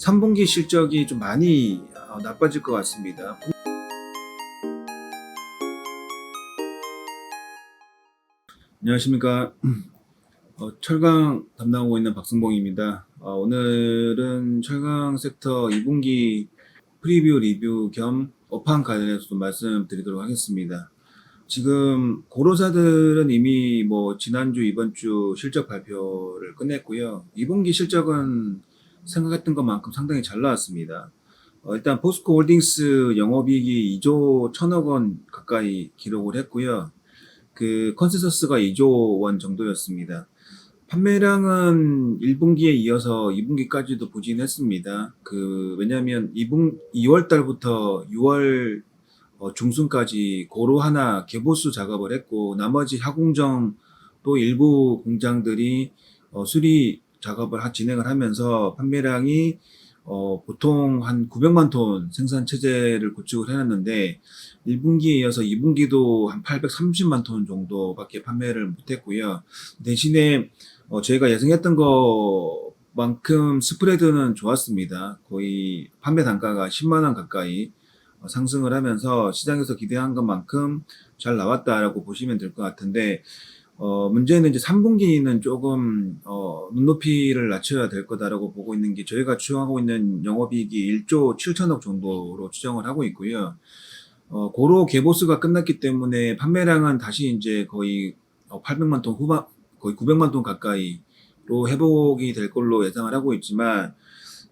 3분기 실적이 좀 많이 나빠질 것 같습니다. 안녕하십니까. 철강 담당하고 있는 박승봉입니다. 오늘은 철강 섹터 2분기 프리뷰 리뷰 겸 업황 관련해서 좀 말씀드리도록 하겠습니다. 지금 고로사들은 이미 지난주 이번주 실적 발표를 끝냈고요. 2분기 실적은 생각했던 것만큼 상당히 잘 나왔습니다. 일단 포스코 홀딩스 영업이익이 2조 1천억 원 가까이 기록을 했고요. 그 컨센서스가 2조 원 정도였습니다. 판매량은 1분기에 이어서 2분기까지도 부진했습니다. 왜냐면 2월 달부터 6월 중순까지 고로 하나 개보수 작업을 했고, 나머지 하공정 또 일부 공장들이 수리 작업을 진행을 하면서 판매량이 보통 한 900만 톤 생산 체제를 구축을 해놨는데 1분기에 이어서 2분기도 한 830만 톤 정도밖에 판매를 못했고요. 대신에 저희가 예상했던 것만큼 스프레드는 좋았습니다. 거의 판매 단가가 10만 원 가까이 상승을 하면서 시장에서 기대한 것만큼 잘 나왔다라고 보시면 될 것 같은데, 문제는 이제 3분기는 조금 눈높이를 낮춰야 될 거다라고 보고 있는 게, 저희가 추정하고 있는 영업이익이 1조 7천억 정도로 추정을 하고 있고요. 고로 개보수가 끝났기 때문에 판매량은 다시 이제 거의 800만 톤 후반, 거의 900만 톤 가까이로 회복이 될 걸로 예상을 하고 있지만,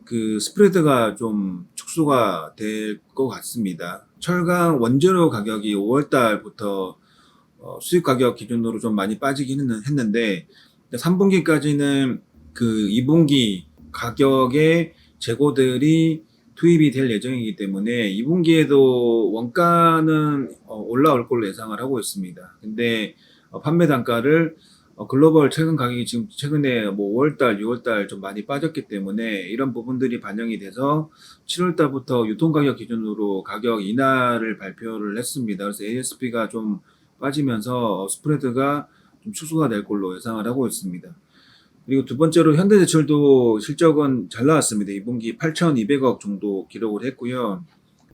그 스프레드가 좀 축소가 될 것 같습니다. 철강 원재료 가격이 5월 달부터 수입 가격 기준으로 좀 많이 빠지긴 했는데 3분기까지는 그 2분기 가격의 재고들이 투입이 될 예정이기 때문에 2분기에도 원가는 올라올 걸로 예상을 하고 있습니다. 근데 판매 단가를 글로벌 철강 가격이 지금 최근에 5월달, 6월달 좀 많이 빠졌기 때문에 이런 부분들이 반영이 돼서 7월달부터 유통가격 기준으로 가격 인하를 발표를 했습니다. 그래서 ASP가 좀 빠지면서 스프레드가 좀 축소가 될 걸로 예상을 하고 있습니다. 그리고 두 번째로 현대제철도 실적은 잘 나왔습니다. 2분기 8,200억 정도 기록을 했고요.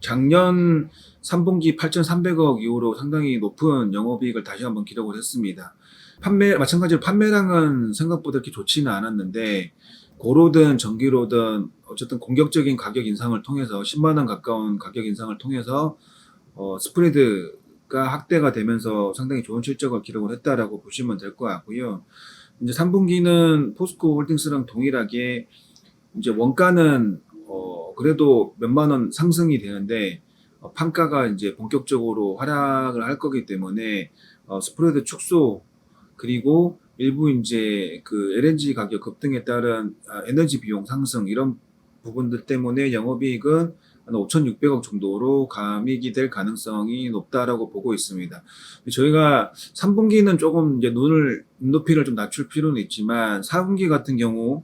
작년 3분기 8,300억 이후로 상당히 높은 영업이익을 다시 한번 기록을 했습니다. 마찬가지로 판매량은 생각보다 그렇게 좋지는 않았는데, 고로든 전기로든 어쨌든 공격적인 가격 인상을 통해서 10만 원 가까운 가격 인상을 통해서 스프레드가 확대가 되면서 상당히 좋은 실적을 기록을 했다라고 보시면 될 것 같고요. 이제 3분기는 포스코 홀딩스랑 동일하게 이제 원가는 그래도 몇만 원 상승이 되는데 판가가 이제 본격적으로 하락을 할 거기 때문에 스프레드 축소, 그리고 일부 이제 그 LNG 가격 급등에 따른 에너지 비용 상승, 이런 부분들 때문에 영업이익은 한 5,600억 정도로 감익이 될 가능성이 높다라고 보고 있습니다. 저희가 3분기는 조금 이제 눈높이를 좀 낮출 필요는 있지만 4분기 같은 경우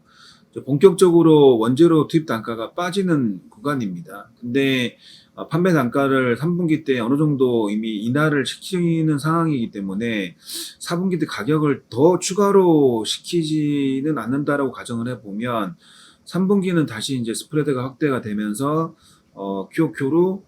본격적으로 원재료 투입 단가가 빠지는 구간입니다. 근데 판매 단가를 3분기 때 어느 정도 이미 인하를 시키는 상황이기 때문에 4분기 때 가격을 더 추가로 시키지는 않는다라고 가정을 해보면 3분기는 다시 이제 스프레드가 확대가 되면서 QOQ로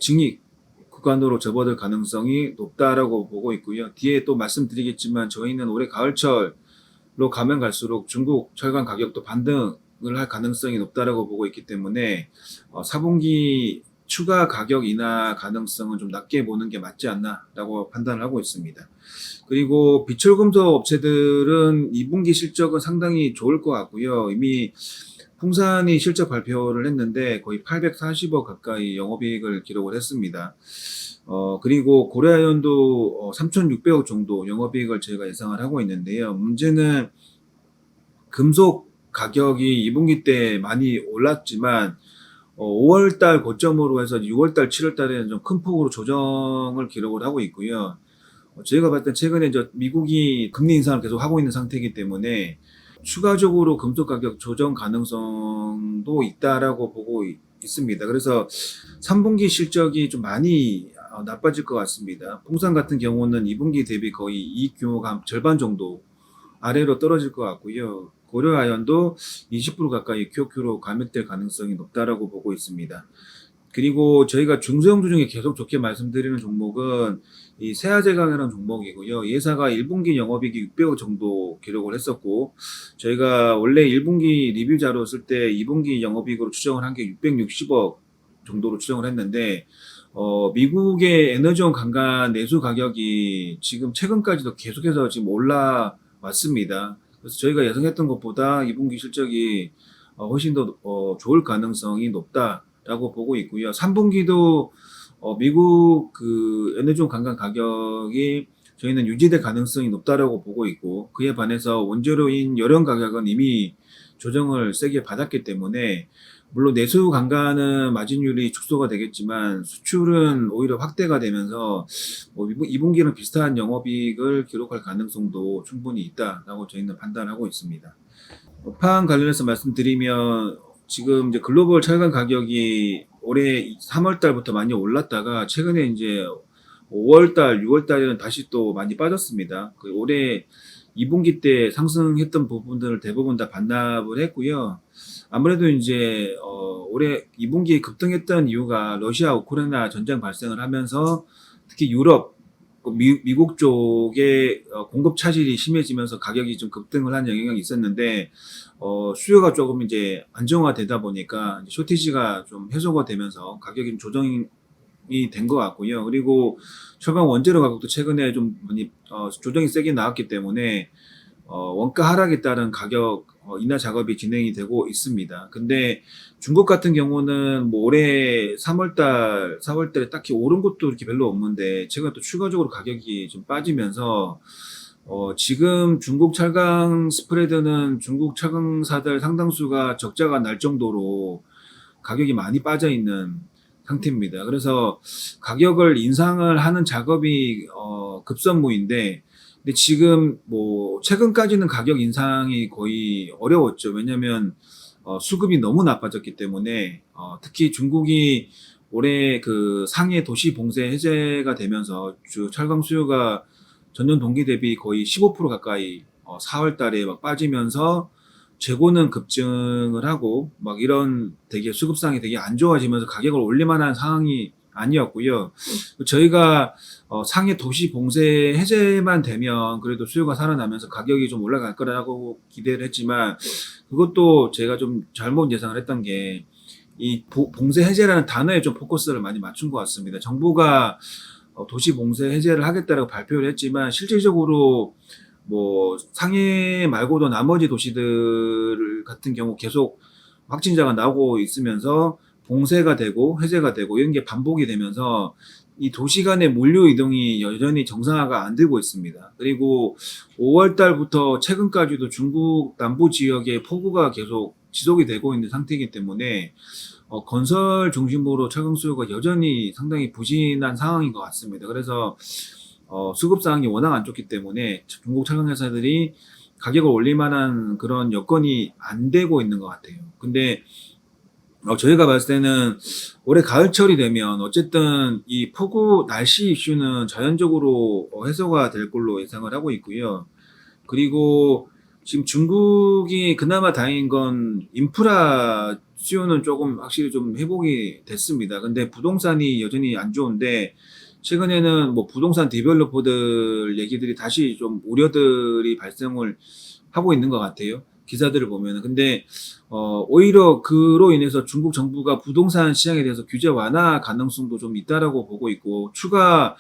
증익 구간으로 접어들 가능성이 높다라고 보고 있고요. 뒤에 또 말씀드리겠지만 저희는 올해 가을철로 가면 갈수록 중국 철강 가격도 반등을 할 가능성이 높다라고 보고 있기 때문에 4분기 추가 가격 인하 가능성은 좀 낮게 보는 게 맞지 않나라고 판단을 하고 있습니다. 그리고 비철금속 업체들은 2분기 실적은 상당히 좋을 것 같고요. 이미 풍산이 실적 발표를 했는데 거의 840억 가까이 영업이익을 기록을 했습니다. 그리고 고려아연도 3,600억 정도 영업이익을 저희가 예상을 하고 있는데요. 문제는 금속 가격이 2분기 때 많이 올랐지만 5월달 고점으로 해서 6월달, 7월달에는 좀 큰 폭으로 조정을 기록을 하고 있고요. 저희가 봤을 때 최근에 미국이 금리 인상을 계속 하고 있는 상태이기 때문에 추가적으로 금속 가격 조정 가능성도 있다라고 보고 있습니다. 그래서 3분기 실적이 좀 많이 나빠질 것 같습니다. 풍산 같은 경우는 2분기 대비 거의 이익 규모가 한 절반 정도 아래로 떨어질 것 같고요. 고려아연도 20% 가까이 QOQ로 감액될 가능성이 높다라고 보고 있습니다. 그리고 저희가 중소형주 중에 계속 좋게 말씀드리는 종목은 이 세아제강이라는 종목이고요. 이 회사가 1분기 영업이익이 600억 정도 기록을 했었고, 저희가 원래 1분기 리뷰자로 쓸 때 2분기 영업이익으로 추정을 한 게 660억 정도로 추정을 했는데, 미국의 에너지원 강간 내수 가격이 지금 최근까지도 계속해서 지금 올라왔습니다. 그래서 저희가 예상했던 것보다 2분기 실적이 훨씬 더 좋을 가능성이 높다라고 보고 있고요. 3분기도 미국 그 에너지원 강간 가격이 저희는 유지될 가능성이 높다라고 보고 있고, 그에 반해서 원재료인 열연 가격은 이미 조정을 세게 받았기 때문에, 물론 내수 강간은 마진율이 축소가 되겠지만 수출은 오히려 확대가 되면서 2분기는 비슷한 영업이익을 기록할 가능성도 충분히 있다라고 저희는 판단하고 있습니다. 업황 관련해서 말씀드리면, 지금 이제 글로벌 철강 가격이 올해 3월 달부터 많이 올랐다가 최근에 이제 5월 달, 6월 달에는 다시 또 많이 빠졌습니다. 올해 2분기 때 상승했던 부분들을 대부분 다 반납을 했고요. 아무래도 이제 올해 2분기에 급등했던 이유가 러시아 우크라이나 전쟁 발생을 하면서 특히 유럽, 미국 쪽에 공급 차질이 심해지면서 가격이 좀 급등을 한 영향이 있었는데, 수요가 조금 이제 안정화되다 보니까 쇼티지가 좀 해소가 되면서 가격이 좀 조정이 된 것 같고요. 그리고 철강 원재료 가격도 최근에 좀 많이 조정이 세게 나왔기 때문에 원가 하락에 따른 가격 인하 작업이 진행이 되고 있습니다. 근데 중국 같은 경우는 뭐 올해 3월달, 4월달에 딱히 오른 것도 이렇게 별로 없는데 최근 또 추가적으로 가격이 좀 빠지면서 지금 중국 철강 스프레드는 중국 철강사들 상당수가 적자가 날 정도로 가격이 많이 빠져 있는 상태입니다. 그래서 가격을 인상을 하는 작업이 급선무인데, 근데 지금 뭐 최근까지는 가격 인상이 거의 어려웠죠. 왜냐하면 수급이 너무 나빠졌기 때문에, 특히 중국이 올해 그 상해 도시 봉쇄 해제가 되면서 철강 수요가 전년 동기 대비 거의 15% 가까이 4월 달에 막 빠지면서 재고는 급증을 하고 막 이런 되게 수급상이 되게 안 좋아지면서 가격을 올릴 만한 상황이 아니었고요. 저희가 상해 도시 봉쇄 해제만 되면 그래도 수요가 살아나면서 가격이 좀 올라갈 거라고 기대를 했지만, 그것도 제가 좀 잘못 예상을 했던 게 이 봉쇄 해제라는 단어에 좀 포커스를 많이 맞춘 것 같습니다. 정부가 도시 봉쇄 해제를 하겠다라고 발표를 했지만 실질적으로 뭐 상해 말고도 나머지 도시들 같은 경우 계속 확진자가 나오고 있으면서 봉쇄가 되고 해제가 되고 이런 게 반복이 되면서 이 도시 간의 물류 이동이 여전히 정상화가 안 되고 있습니다. 그리고 5월 달부터 최근까지도 중국 남부 지역에 폭우가 계속 지속이 되고 있는 상태이기 때문에 건설 중심으로 철강 수요가 여전히 상당히 부진한 상황인 것 같습니다. 그래서 수급 상황이 워낙 안 좋기 때문에 중국 철강 회사들이 가격을 올릴 만한 그런 여건이 안 되고 있는 것 같아요. 근데 저희가 봤을 때는 올해 가을철이 되면 어쨌든 이 폭우 날씨 이슈는 자연적으로 해소가 될 걸로 예상을 하고 있고요. 그리고 지금 중국이 그나마 다행인 건 인프라 수요는 조금 확실히 좀 회복이 됐습니다. 근데 부동산이 여전히 안 좋은데, 최근에는 뭐 부동산 디벨로퍼들 얘기들이 다시 좀 우려들이 발생을 하고 있는 것 같아요. 기사들을 보면은. 근데 오히려 그로 인해서 중국 정부가 부동산 시장에 대해서 규제 완화 가능성도 좀 있다라고 보고 있고, 추가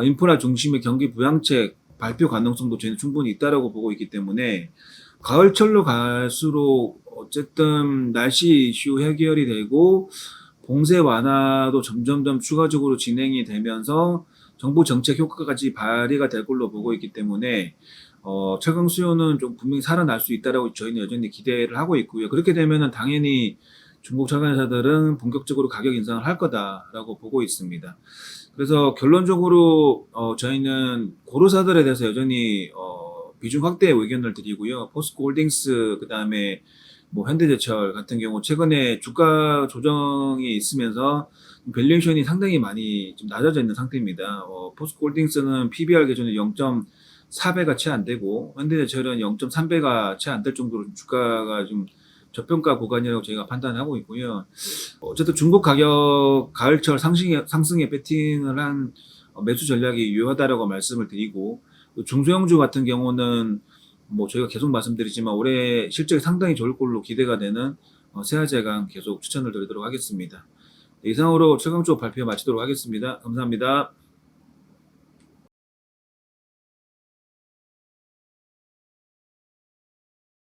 인프라 중심의 경기 부양책 발표 가능성도 저희는 충분히 있다라고 보고 있기 때문에, 가을철로 갈수록 어쨌든 날씨 이슈 해결이 되고 봉쇄 완화도 점점점 추가적으로 진행이 되면서 정부 정책 효과까지 발휘가 될 걸로 보고 있기 때문에 철강 수요는 좀 분명히 살아날 수 있다라고 저희는 여전히 기대를 하고 있고요. 그렇게 되면은 당연히 중국 철강 회사들은 본격적으로 가격 인상을 할 거다라고 보고 있습니다. 그래서 결론적으로 저희는 고르사들에 대해서 여전히 비중 확대 의견을 드리고요. 포스코 홀딩스, 그다음에 뭐 현대제철 같은 경우 최근에 주가 조정이 있으면서 밸류에이션이 상당히 많이 좀 낮아져 있는 상태입니다. 포스코 홀딩스는 PBR 기준에 0.4 4배가 채 안 되고 현대제철은 0.3배가 채 안 될 정도로 주가가 좀 저평가 구간이라고 저희가 판단하고 있고요. 어쨌든 중국 가격 가을철 상승에 베팅을 한 매수 전략이 유효하다라고 말씀을 드리고, 또 중소형주 같은 경우는 뭐 저희가 계속 말씀드리지만 올해 실적이 상당히 좋을 걸로 기대가 되는 세아제강 계속 추천을 드리도록 하겠습니다. 이상으로 최강 쪽 발표 마치도록 하겠습니다. 감사합니다.